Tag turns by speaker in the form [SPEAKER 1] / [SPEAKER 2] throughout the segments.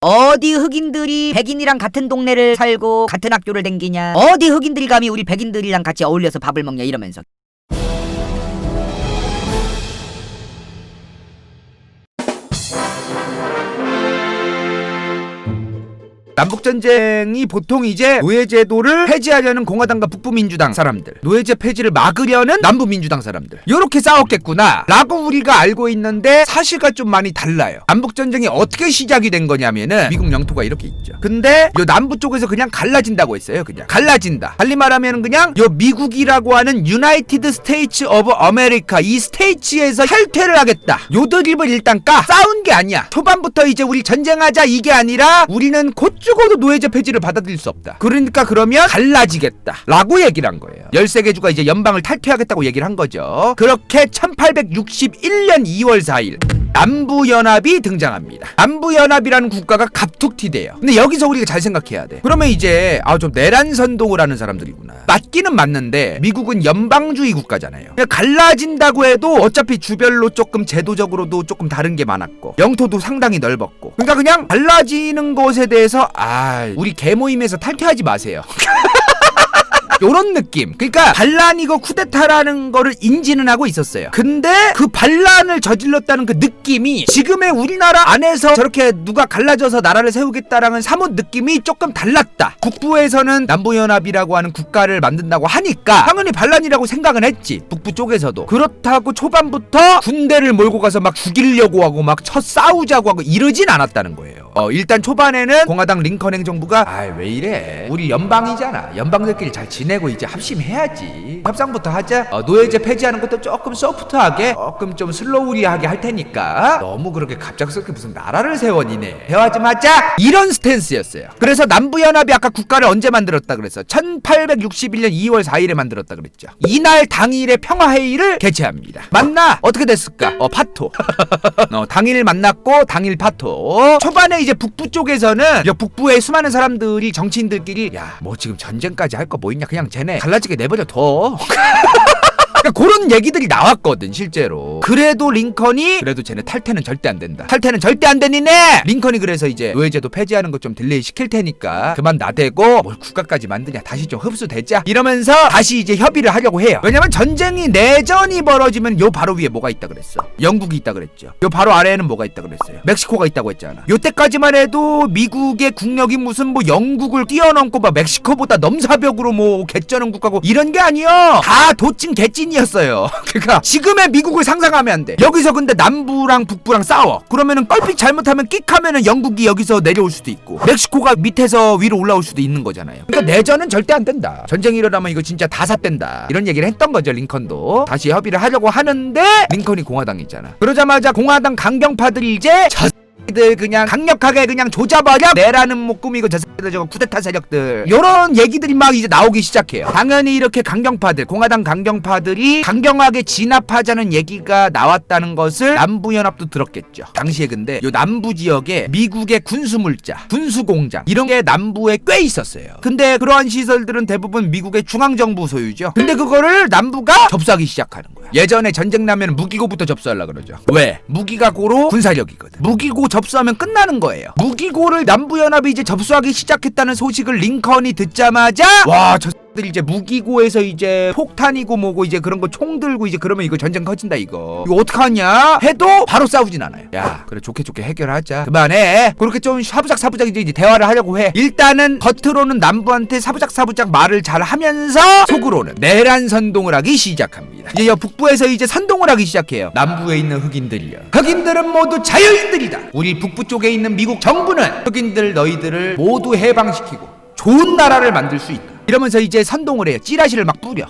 [SPEAKER 1] 어디 흑인들이 백인이랑 같은 동네를 살고 같은 학교를 댕기냐, 어디 흑인들이 감히 우리 백인들이랑 같이 어울려서 밥을 먹냐 이러면서.
[SPEAKER 2] 남북전쟁이 보통 이제 노예제도를 폐지하려는 공화당과 북부민주당 사람들, 노예제 폐지를 막으려는 남부민주당 사람들, 요렇게 싸웠겠구나 라고 우리가 알고 있는데 사실과 좀 많이 달라요. 남북전쟁이 어떻게 시작이 된 거냐면은 미국 영토가 이렇게 있죠. 근데 요 남부 쪽에서 그냥 갈라진다고 했어요. 그냥 갈라진다. 달리 말하면 그냥 요 미국이라고 하는 유나이티드 스테이츠 오브 아메리카, 이 스테이츠에서 탈퇴를 하겠다, 요 드립을 일단 까. 싸운 게 아니야. 초반부터 이제 우리 전쟁하자 이게 아니라 우리는 곧 죽어도 노예제 폐지를 받아들일 수 없다. 그러니까 그러면 갈라지겠다 라고 얘기를 한 거예요. 13개주가 이제 연방을 탈퇴하겠다고 얘기를 한 거죠. 그렇게 1861년 2월 4일 남부연합이 등장합니다. 남부연합이라는 국가가 갑툭튀 돼요. 근데 여기서 우리가 잘 생각해야 돼. 그러면 이제 좀 내란 선동을 하는 사람들이구나. 맞기는 맞는데 미국은 연방주의 국가잖아요. 갈라진다고 해도 어차피 주별로 조금 제도적으로도 조금 다른 게 많았고 영토도 상당히 넓었고, 그러니까 그냥 갈라지는 것에 대해서 우리 개모임에서 탈퇴하지 마세요. 요런 느낌. 그러니까 반란이고 쿠데타라는 거를 인지는 하고 있었어요. 근데 그 반란을 저질렀다는 그 느낌이 지금의 우리나라 안에서 저렇게 누가 갈라져서 나라를 세우겠다라는 사뭇 느낌이 조금 달랐다. 북부에서는 남부연합이라고 하는 국가를 만든다고 하니까 당연히 반란이라고 생각은 했지, 북부 쪽에서도. 그렇다고 초반부터 군대를 몰고 가서 막 죽이려고 하고 막 싸우자고 하고 이러진 않았다는 거예요. 일단 초반에는 공화당 링컨 행정부가 왜 이래, 우리 연방이잖아, 연방들끼리 잘 지내고 이제 합심해야지, 협상부터 하자, 노예제 폐지하는 것도 조금 소프트하게, 조금 좀 슬로우리하게 할 테니까 너무 그렇게 갑작스럽게 무슨 나라를 세워 니네, 대화하지 마자, 이런 스탠스였어요. 그래서 남부연합이 아까 국가를 언제 만들었다 그랬어? 1861년 2월 4일에 만들었다 그랬죠. 이날 당일에 평화회의를 개최합니다. 만나 어떻게 됐을까? 파토. 당일 만났고 당일 파토. 초반에 이제 북부 쪽에서는 북부의 수많은 사람들이, 정치인들끼리 뭐 지금 전쟁까지 할 거 뭐 있냐, 그냥 쟤네 갈라지게 내버려 둬. 그러니까 그런 얘기들이 나왔거든 실제로. 그래도 링컨이 그래도 쟤네 탈퇴는 절대 안 된다, 탈퇴는 절대 안 되니네. 링컨이 그래서 이제 노예제도 폐지하는 거 좀 딜레이 시킬 테니까 그만 나대고 뭘 국가까지 만드냐, 다시 좀 흡수되자 이러면서 다시 이제 협의를 하려고 해요. 왜냐면 전쟁이, 내전이 벌어지면 요 바로 위에 뭐가 있다 그랬어? 영국이 있다 그랬죠. 요 바로 아래에는 뭐가 있다 그랬어요? 멕시코가 있다고 했잖아. 요때까지만 해도 미국의 국력이 무슨 뭐 영국을 뛰어넘고 막 멕시코보다 넘사벽으로 뭐 개쩌는 국가고 이런 게 아니요. 다 도찐 개찐 이었어요. 그러니까 지금의 미국을 상상하면 안 돼. 여기서 근데 남부랑 북부랑 싸워. 그러면은 뻘빛 잘못하면 끽하면은 영국이 여기서 내려올 수도 있고 멕시코가 밑에서 위로 올라올 수도 있는 거잖아요. 그러니까 내전은 절대 안 된다, 전쟁이 일어나면 이거 진짜 다 삿된다, 이런 얘기를 했던 거죠. 링컨도 다시 협의를 하려고 하는데 링컨이 공화당이잖아. 그러자마자 공화당 강경파들이 이제 들 그냥 강력하게 그냥 조져버려, 내라는 뭐 꾸미고 저 새끼들 저거 쿠데타 세력들, 요런 얘기들이 막 이제 나오기 시작해요. 당연히 이렇게 강경파들, 공화당 강경파들이 강경하게 진압하자는 얘기가 나왔다는 것을 남부연합도 들었겠죠 당시에. 근데 요 남부 지역에 미국의 군수물자, 군수공장 이런 게 남부에 꽤 있었어요. 근데 그러한 시설들은 대부분 미국의 중앙정부 소유죠. 근데 그거를 남부가 접수하기 시작하는 거야. 예전에 전쟁 나면 무기고부터 접수하려고 그러죠. 왜? 무기가 고로 군사력이거든. 무기고 접수하면 끝나는 거예요. 무기고를 남부연합이 이제 접수하기 시작했다는 소식을 링컨이 듣자마자 저 이제 무기고에서 이제 폭탄이고 뭐고 이제 그런 거 총 들고 이제 그러면 이거 전쟁 커진다, 이거 어떡하냐 해도 바로 싸우진 않아요. 그래 좋게 해결하자, 그만해. 그렇게 좀 사부작 이제 대화를 하려고 해. 일단은 겉으로는 남부한테 사부작 말을 잘 하면서 속으로는 내란 선동을 하기 시작합니다. 이제 북부에서 이제 선동을 하기 시작해요. 남부에 있는 흑인들이요, 흑인들은 모두 자유인들이다. 우리 북부 쪽에 있는 미국 정부는 흑인들 너희들을 모두 해방시키고 좋은 나라를 만들 수 있다 이러면서 이제 선동을 해요. 찌라시를 막 뿌려.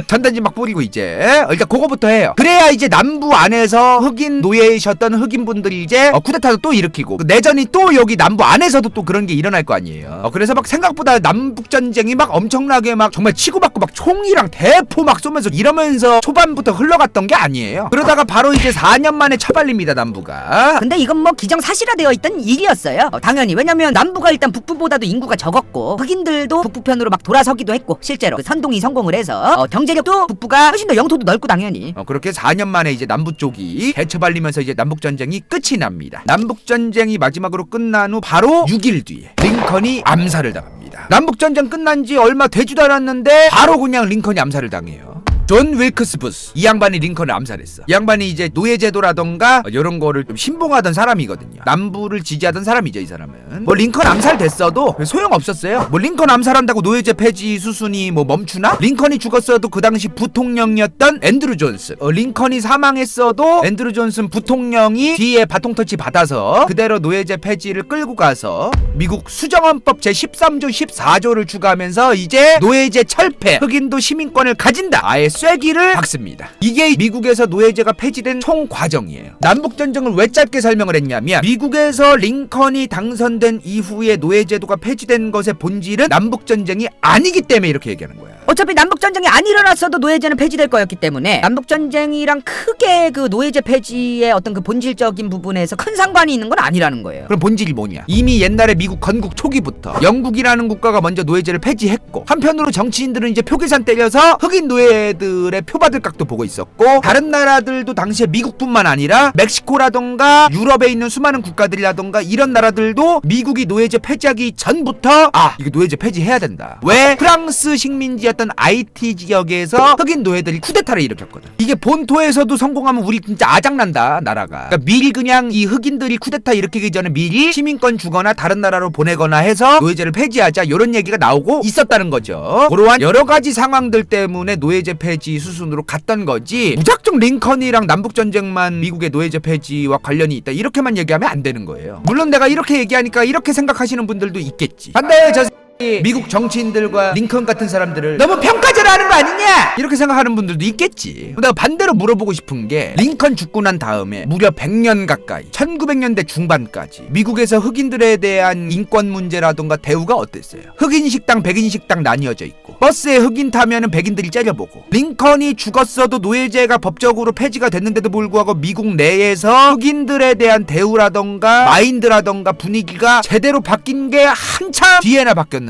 [SPEAKER 2] 전단지 막 뿌리고 이제 일단 그거부터 해요. 그래야 이제 남부 안에서 흑인 노예이셨던 흑인분들이 이제 쿠데타도 또 일으키고 내전이 또 여기 남부 안에서도 또 그런 게 일어날 거 아니에요. 그래서 막 생각보다 남북전쟁이 막 엄청나게 막 정말 치고받고 막 총이랑 대포 막 쏘면서 이러면서 초반부터 흘러갔던 게 아니에요. 그러다가 바로 이제 4년 만에 처발립니다, 남부가.
[SPEAKER 1] 근데 이건 뭐 기정사실화되어 있던 일이었어요. 당연히. 왜냐면 남부가 일단 북부보다도 인구가 적었고 흑인들도 북부편으로 막 돌아서기도 했고 실제로 그 선동이 성공을 해서 경제력도 북부가 훨씬 더 영토도 넓고 당연히
[SPEAKER 2] 그렇게 4년 만에 이제 남부 쪽이 대처발리면서 이제 남북전쟁이 끝이 납니다. 남북전쟁이 마지막으로 끝난 후 바로 6일 뒤에 링컨이 암살을 당합니다. 남북전쟁 끝난 지 얼마 되지도 않았는데 바로 그냥 링컨이 암살을 당해요. 존 윌크스 부스, 이 양반이 링컨을 암살했어. 이 양반이 이제 노예제도라던가 이런 거를 좀 신봉하던 사람이거든요. 남부를 지지하던 사람이죠. 이 사람은 뭐 링컨 암살됐어도 소용없었어요. 뭐 링컨 암살한다고 노예제 폐지 수순이 뭐 멈추나? 링컨이 죽었어도 그 당시 부통령이었던 앤드루 존슨, 링컨이 사망했어도 앤드루 존슨 부통령이 뒤에 바통터치 받아서 그대로 노예제 폐지를 끌고 가서 미국 수정헌법 제13조 14조를 추가하면서 이제 노예제 철폐, 흑인도 시민권을 가진다, 아예 쐐기를 박습니다. 이게 미국에서 노예제가 폐지된 총 과정이에요. 남북전쟁을 왜 짧게 설명을 했냐면 미국에서 링컨이 당선된 이후에 노예제도가 폐지된 것의 본질은 남북전쟁이 아니기 때문에 이렇게 얘기하는 거야.
[SPEAKER 1] 어차피 남북전쟁이 안 일어났어도 노예제는 폐지될 거였기 때문에 남북전쟁이랑 크게 그 노예제 폐지의 어떤 그 본질적인 부분에서 큰 상관이 있는 건 아니라는 거예요.
[SPEAKER 2] 그럼 본질이 뭐냐? 이미 옛날에 미국 건국 초기부터 영국이라는 국가가 먼저 노예제를 폐지했고, 한편으로 정치인들은 이제 표계산 때려서 흑인 노예들의 표받을 각도 보고 있었고, 다른 나라들도 당시에 미국뿐만 아니라 멕시코라던가 유럽에 있는 수많은 국가들이라던가 이런 나라들도 미국이 노예제 폐지하기 전부터 이거 노예제 폐지해야 된다. 왜? 프랑스 식민지였던 IT 지역에서 흑인 노예들이 쿠데타를 일으켰거든. 이게 본토에서도 성공하면 우리 진짜 아작난다, 나라가. 그러니까 미리 그냥 이 흑인들이 쿠데타 일으키기 전에 미리 시민권 주거나 다른 나라로 보내거나 해서 노예제를 폐지하자, 이런 얘기가 나오고 있었다는 거죠. 그러한 여러 가지 상황들 때문에 노예제 폐지 수순으로 갔던 거지, 무작정 링컨이랑 남북전쟁만 미국의 노예제 폐지와 관련이 있다 이렇게만 얘기하면 안 되는 거예요. 물론 내가 이렇게 얘기하니까 이렇게 생각하시는 분들도 있겠지. 반대로 미국 정치인들과 링컨 같은 사람들을 너무 평가절하는 거 아니냐 이렇게 생각하는 분들도 있겠지. 내가 반대로 물어보고 싶은 게, 링컨 죽고 난 다음에 무려 100년 가까이 1900년대 중반까지 미국에서 흑인들에 대한 인권 문제라던가 대우가 어땠어요? 흑인 식당, 백인 식당 나뉘어져 있고, 버스에 흑인 타면은 백인들이 째려보고, 링컨이 죽었어도 노예제가 법적으로 폐지가 됐는데도 불구하고 미국 내에서 흑인들에 대한 대우라던가 마인드라던가 분위기가 제대로 바뀐 게 한참 뒤에나 바뀌었는데,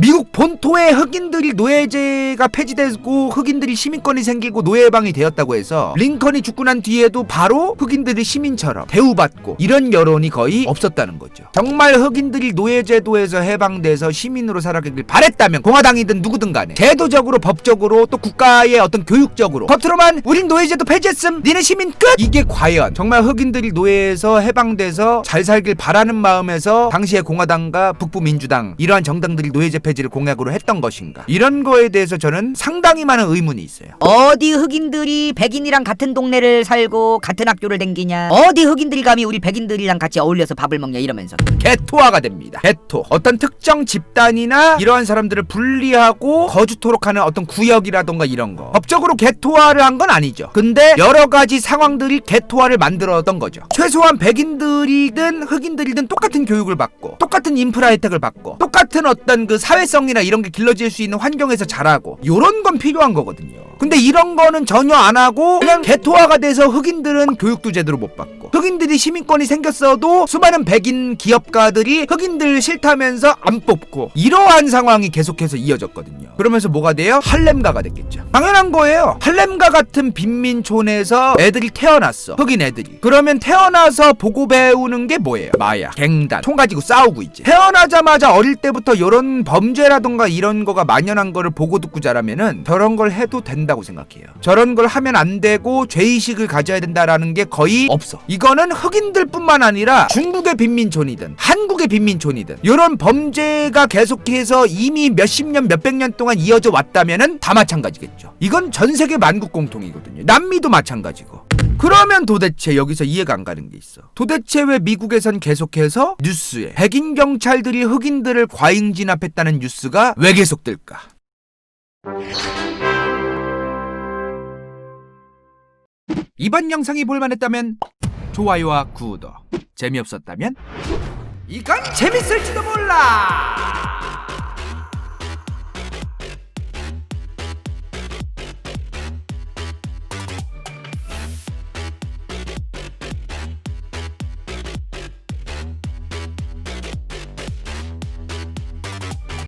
[SPEAKER 2] 미국 본토의 흑인들이 노예제가 폐지되고 흑인들이 시민권이 생기고 노예방이 되었다고 해서 링컨이 죽고 난 뒤에도 바로 흑인들이 시민처럼 대우받고 이런 여론이 거의 없었다는 거죠. 정말 흑인들이 노예제도에서 해방돼서 시민으로 살아가길 바랬다면 공화당이든 누구든 간에 제도적으로, 법적으로, 또 국가의 어떤 교육적으로 겉으로만 우린 노예제도 폐지했음, 니네 시민 끝! 이게 과연 정말 흑인들이 노예에서 해방돼서 잘 살길 바라는 마음에서 당시의 공화당과 북부민주당 이러한 정당 들이 노예제 폐지를 공약으로 했던 것인가, 이런 거에 대해서 저는 상당히 많은 의문이 있어요.
[SPEAKER 1] 어디 흑인들이 백인이랑 같은 동네를 살고 같은 학교를 다니냐, 어디 흑인들이 감히 우리 백인들이랑 같이 어울려서 밥을 먹냐 이러면서
[SPEAKER 2] 개토화가 됩니다. 개토, 어떤 특정 집단이나 이러한 사람들을 분리하고 거주토록 하는 어떤 구역이라던가 이런 거, 법적으로 개토화를 한 건 아니죠. 근데 여러 가지 상황들이 개토화를 만들었던 거죠. 최소한 백인들이든 흑인들이든 똑같은 교육을 받고 똑같은 인프라 혜택을 받고 똑같은 어떤 그 사회성이나 이런 게 길러질 수 있는 환경에서 자라고, 요런 건 필요한 거거든요. 근데 이런 거는 전혀 안 하고 그냥 개토화가 돼서 흑인들은 교육도 제대로 못 받고, 흑인들이 시민권이 생겼어도 수많은 백인 기업가들이 흑인들 싫다면서 안 뽑고, 이러한 상황이 계속해서 이어졌거든요. 그러면서 뭐가 돼요? 할렘가가 됐겠죠. 당연한 거예요. 할렘가 같은 빈민촌에서 애들이 태어났어, 흑인 애들이. 그러면 태어나서 보고 배우는 게 뭐예요? 마약, 갱단, 총 가지고 싸우고 있지. 태어나자마자 어릴 때부터 요런 범죄라던가 이런 거가 만연한 거를 보고 듣고 자라면은 저런 걸 해도 된다고 생각해요. 저런 걸 하면 안 되고 죄의식을 가져야 된다라는 게 거의 없어. 이거는 흑인들 뿐만 아니라 중국의 빈민촌이든 한국의 빈민촌이든 요런 범죄가 계속해서 이미 몇십 년, 몇백 년 동안 이어져 왔다면은 다 마찬가지겠죠. 이건 전 세계 만국 공통이거든요. 남미도 마찬가지고. 그러면 도대체 여기서 이해가 안 가는 게 있어. 도대체 왜 미국에선 계속해서 뉴스에 백인 경찰들이 흑인들을 과잉 진압했다는 뉴스가 왜 계속될까? 이번 영상이 볼만했다면 좋아요와 구독, 재미없었다면 이건 재밌을지도 몰라.